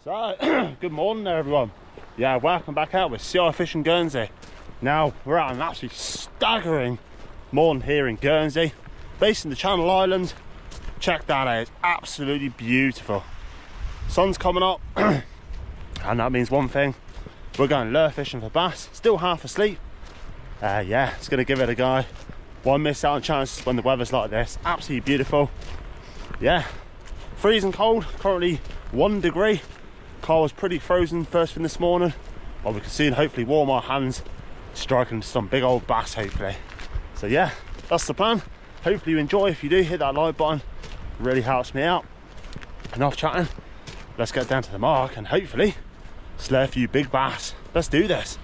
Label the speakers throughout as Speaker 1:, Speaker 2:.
Speaker 1: So, good morning there everyone. Yeah, welcome back out with CI Fishing Guernsey. Now, we're at an absolutely staggering morning here in Guernsey, based in the Channel Islands. Check that out, it's absolutely beautiful. Sun's coming up, and that means one thing. We're going lure fishing for bass, still half asleep. Yeah, it's gonna give it a go. Won't miss out on chances when the weather's like this. Absolutely beautiful. Yeah, freezing cold, currently 1 degree. Car was pretty frozen first thing this morning. Well, we can soon hopefully warm our hands, striking some big old bass hopefully. So yeah, that's the plan. Hopefully you enjoy. If you do, hit that like button, it really helps me out. Enough chatting, let's get down to the mark and hopefully slay a few big bass. Let's do this.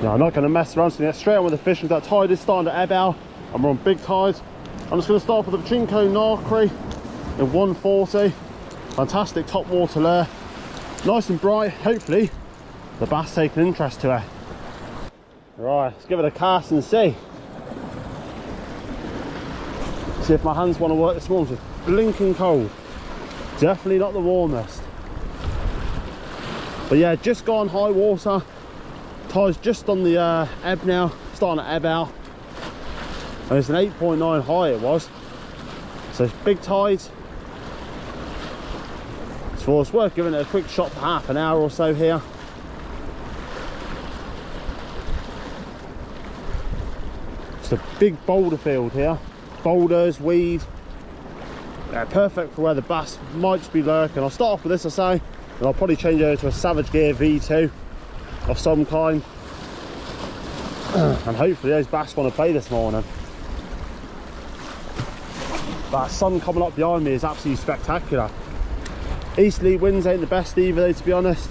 Speaker 1: Now, I'm not going to mess around, so get straight on with the fishing. That tide is starting to ebb out and we're on big tides. I'm just going to start with the Pachinko Narkri in 140. Fantastic top water lure, nice and bright. Hopefully the bass take an interest to it. Right, let's give it a cast and see if my hands want to work this morning. It's blinking cold, definitely not the warmest, but yeah, just gone high water. Tide's just on the ebb now, starting to ebb out, and it's an 8.9 high it was, so it's big tides. So it's worth giving it a quick shot for half an hour or so here. It's a big boulder field here, boulders, weed, perfect for where the bass might just be lurking. I'll start off with this, I say, and I'll probably change over to a Savage Gear V2 of some kind, and hopefully those bass want to play this morning. That sun coming up behind me is absolutely spectacular. Easterly winds ain't the best either though, to be honest.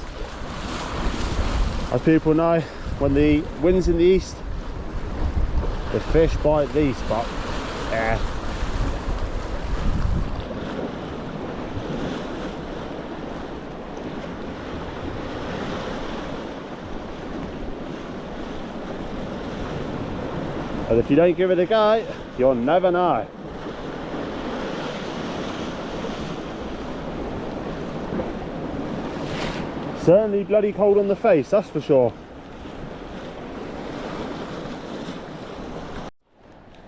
Speaker 1: As people know, when the wind's in the east, the fish bite least, but yeah. But if you don't give it a go, you'll never know. Certainly bloody cold on the face, that's for sure.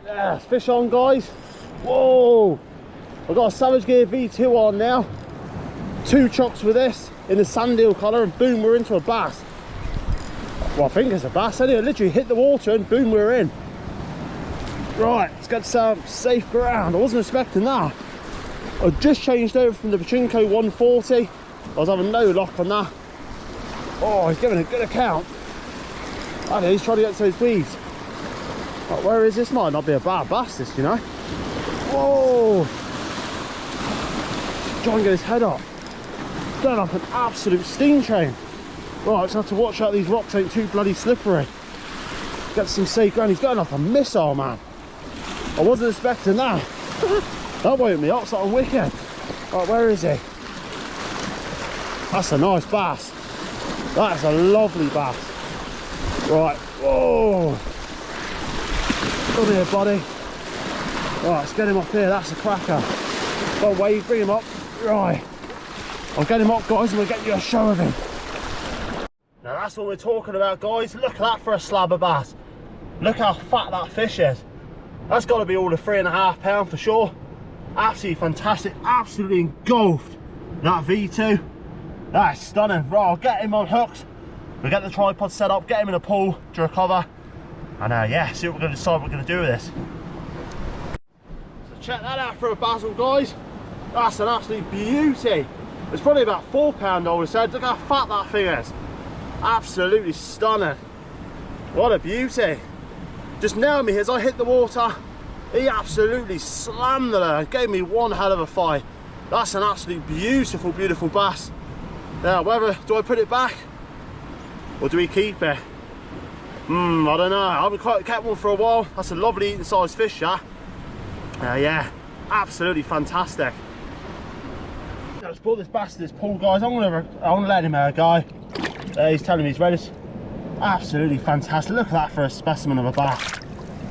Speaker 1: Yes, fish on guys. Whoa! I've got a Savage Gear V2 on now. 2 chocks with this in the sand eel colour, and boom, we're into a bass. Well, I think it's a bass anyway. Literally hit the water and boom, we're in. Right, let's get some safe ground. I wasn't expecting that. I just changed over from the Pachinko 140. I was having no luck on that. Oh, he's giving a good account. Okay, he's trying to get to those weeds. Right, where is this? Might not be a bad bass, this, you know. Whoa! Try and get his head up. Going up an absolute steam train. Right, just have to watch out these rocks ain't too bloody slippery. Get some safe ground. He's going up a missile, man. I wasn't expecting that. That woke me up, something wicked. Right, where is he? That's a nice bass. That's a lovely bass. Right, whoa. Come here, buddy. Right, let's get him up here. That's a cracker. Go away, bring him up. Right. I'll get him up, guys, and we'll get you a show of him. Now that's what we're talking about, guys. Look at that for a slab of bass. Look how fat that fish is. That's got to be all of 3.5 pounds for sure. Absolutely fantastic. Absolutely engulfed that V2. That's stunning. Right, I'll get him on hooks. We'll get the tripod set up, get him in a pool to recover, and yeah, see what we're going to decide what we're going to do with this. So check that out for a basil, guys. That's an absolute beauty. It's probably about 4 pound, I would have said. Look how fat that thing is. Absolutely stunning. What a beauty. Just nailed me as I hit the water. He absolutely slammed the lure, gave me one hell of a fight. That's an absolute beautiful, beautiful bass. Now, whether do I put it back or do we keep it? I don't know. I haven't quite kept one for a while. That's a lovely eating size fish, yeah. Yeah, absolutely fantastic. Let's put this bass to this pool, guys. I'm gonna let him go. He's telling me he's ready. Absolutely fantastic. Look at that for a specimen of a bass.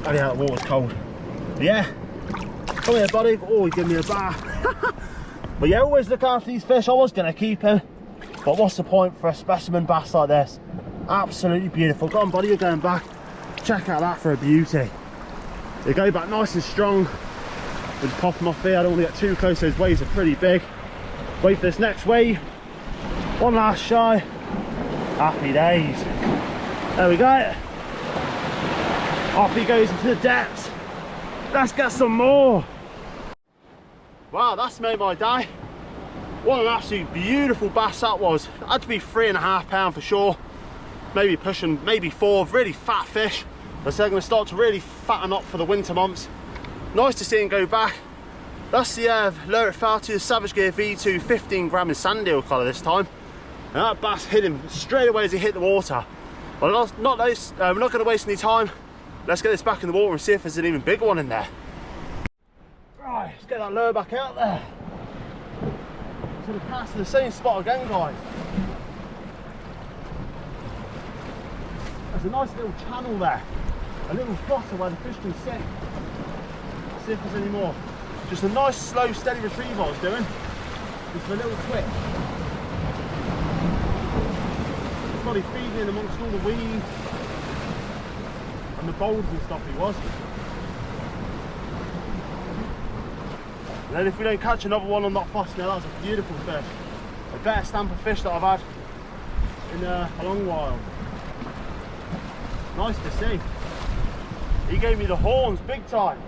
Speaker 1: Oh yeah, the water's cold. But yeah, come here, buddy. Oh, he's giving me a bath. But yeah, always look after these fish. I was gonna keep him, But what's the point for a specimen bass like this? Absolutely beautiful. Go on, buddy, you're going back. Check out that for a beauty. They go back nice and strong. Just pop them off here. I don't want to get too close. Those waves are pretty big. Wait for this next wave. One last shy. Happy days. There we go. Off he goes into the depths. Let's get some more. Wow, that's made my day. What an absolute beautiful bass that was. It had to be 3.5 pounds for sure. Maybe pushing, maybe 4. Really fat fish. So they're going to start to really fatten up for the winter months. Nice to see him go back. That's the Lerwick Falty Savage Gear V2 15 gram in sand eel colour this time. And that bass hit him straight away as he hit the water. Well, we're not going to waste any time. Let's get this back in the water and see if there's an even bigger one in there. Right, let's get that lure back out there. So we're casting the same spot again, guys. There's a nice little channel there. A little gutter where the fish can sit. Let's see if there's any more. Just a nice, slow, steady retrieval I was doing. Just a little twitch. Probably feeding in amongst all the weeds and the boulders and stuff he was. And then if we don't catch another one on that fuss now, that's a beautiful fish. A better stamp of fish that I've had in a long while. Nice to see. He gave me the horns big time.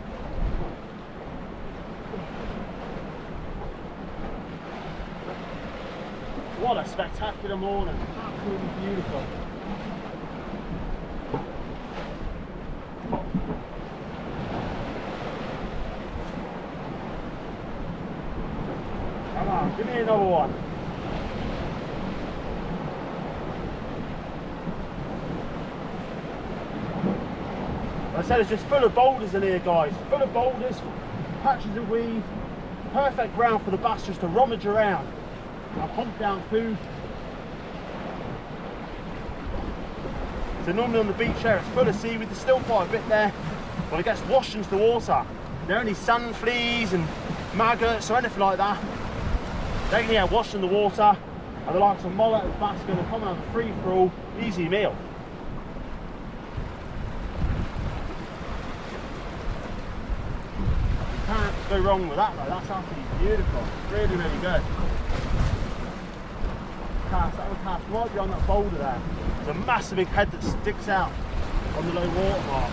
Speaker 1: What a spectacular morning. Absolutely beautiful. Come on, give me another one. Like I said, it's just full of boulders in here, guys. Full of boulders, patches of weed. Perfect ground for the bass just to rummage around. I'll pump down food. So normally on the beach here it's full of seaweed, there's still quite a bit there. When it gets washed into the water, there are any sand fleas and maggots or anything like that. They can get washed in the water, and the likes of mullet and bass are going to come out free for all, easy meal. You can't go wrong with that though, that's absolutely beautiful. Really, really good. That would cast right behind that boulder there. There's a massive big head that sticks out on the low water mark.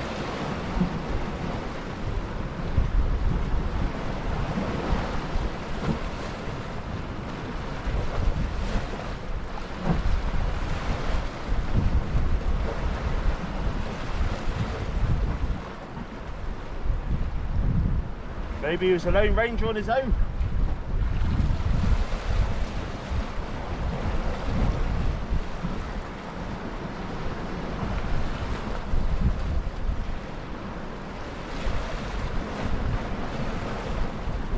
Speaker 1: Maybe he was a lone ranger on his own.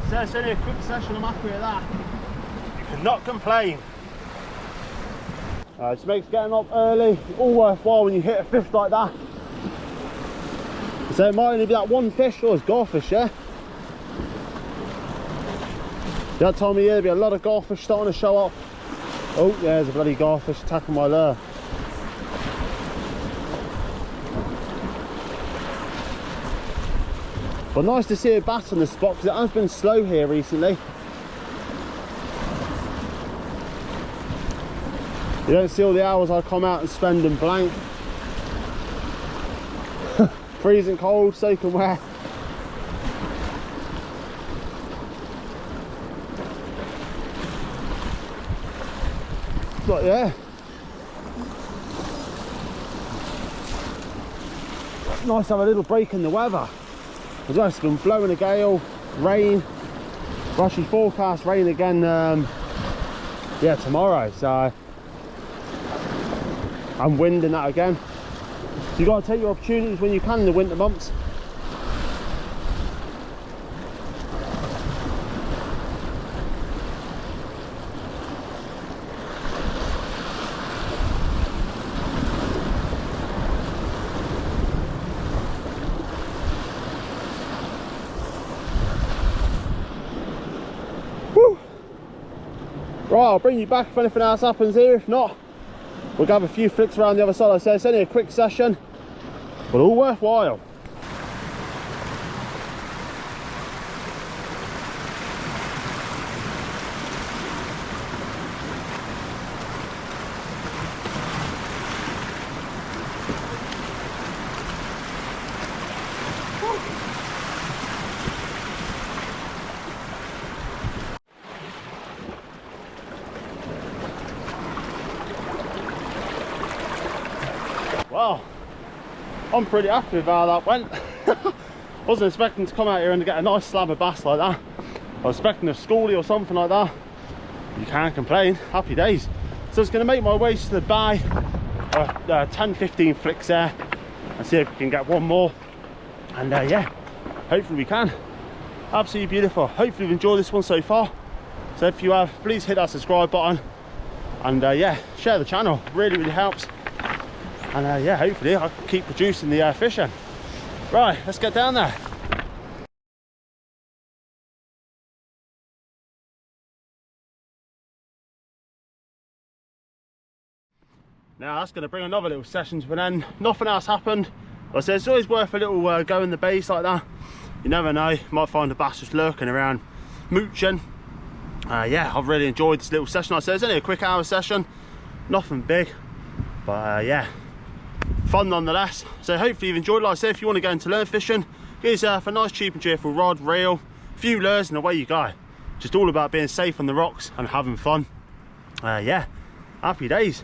Speaker 1: So it's only a quick session, I'm happy with that. You cannot complain. It just makes getting up early all worthwhile when you hit a fish like that. So it might only be that one fish, or it's garfish, yeah? That time of year there'll be a lot of garfish starting to show up. Oh, there's a bloody garfish attacking my lure. But nice to see a bass on the spot because it has been slow here recently. You don't see all the hours I come out and spend in blank. Freezing cold, soaking wet. But yeah. Nice to have a little break in the weather. As well, it's been blowing a gale, rain, actually forecast rain again, yeah, tomorrow, so, and wind and that again. So you've got to take your opportunities when you can in the winter months. Right, I'll bring you back if anything else happens here. If not, we'll have a few flicks around the other side. Like I said, it's only a quick session, but all worthwhile. Well, I'm pretty happy with how that went. Wasn't expecting to come out here and get a nice slab of bass like that. I was expecting a schoolie or something like that. You can't complain, happy days. So I was going to make my way to the bay, 10-15 flicks there, and see if we can get one more. And yeah, hopefully we can. Absolutely beautiful. Hopefully you've enjoyed this one so far. So if you have, please hit that subscribe button, and yeah, share the channel, really helps. And yeah, hopefully I can keep producing the fishing. Right, let's get down there. Now that's going to bring another little session to an end. Nothing else happened. Like I said, it's always worth a little go in the bass like that. You never know, you might find a bass just lurking around mooching. Yeah, I've really enjoyed this little session. Like I said, it's only a quick hour session, nothing big, but yeah, fun nonetheless. So hopefully you've enjoyed. Like I said, if you want to go into lure fishing, get yourself a nice cheap and cheerful rod, reel, a few lures, and away you go. Just all about being safe on the rocks and having fun. Yeah, happy days.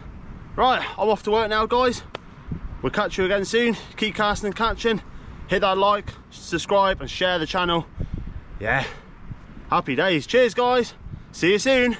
Speaker 1: Right, I'm off to work now, guys. We'll catch you again soon. Keep casting and catching. Hit that like, subscribe, and share the channel. Yeah, happy days. Cheers, guys. See you soon.